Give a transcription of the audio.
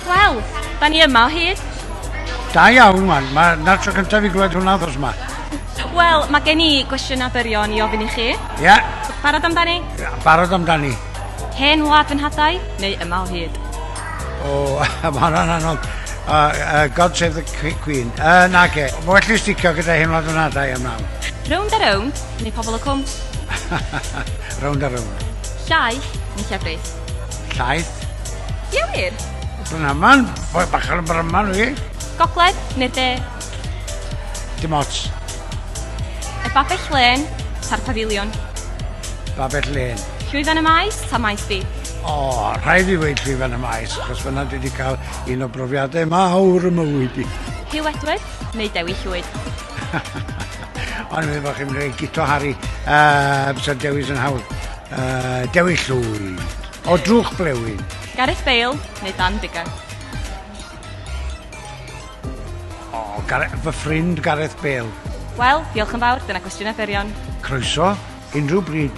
Wel, da ni yma o hyd. Da iawn, wan. Na'r tro cyntaf i glywed hwnna ddos yma. Wel, mae gen i gwestiynau byrion i ofyn i chi. Ia. Barod amdani? Barod amdani. Hen Wlad Fy Nhadau neu yma o hyd? O, mae hwnna'n anodd. God save the Queen. Na ge. Mae well i sticio gyda Hen Wlad Fy Nhadau am naw. Rownd a rownd neu pobl o cwm? Rownd a rownd. Llaeth neu llefrith? Llaeth. Ie wir? Brynaman. Bach ar y brynaman fi. Gogledd neu'r de? Dim ots. Y babell len ta'r pafiliwn? Babell len. Llwyfan y maes ta maes fi? O, rhaid i weid llwyfan y maes, achos fyna dwi wedi cael un o brofiadau mawr y mywyd i. Hyw Edward neu Dewi Llwyd? Ond yn meddwl chi'n rhaid gito Harry, bysa dewis yn hawdd. Dewi Llwyd. O drwch blewyn. Gareth Bale neu Dan Beca? O, fy ffrind Gareth Bale. Wel, diolch yn fawr, dyna cwestiynau byrion. Croeso, unrhyw bryd.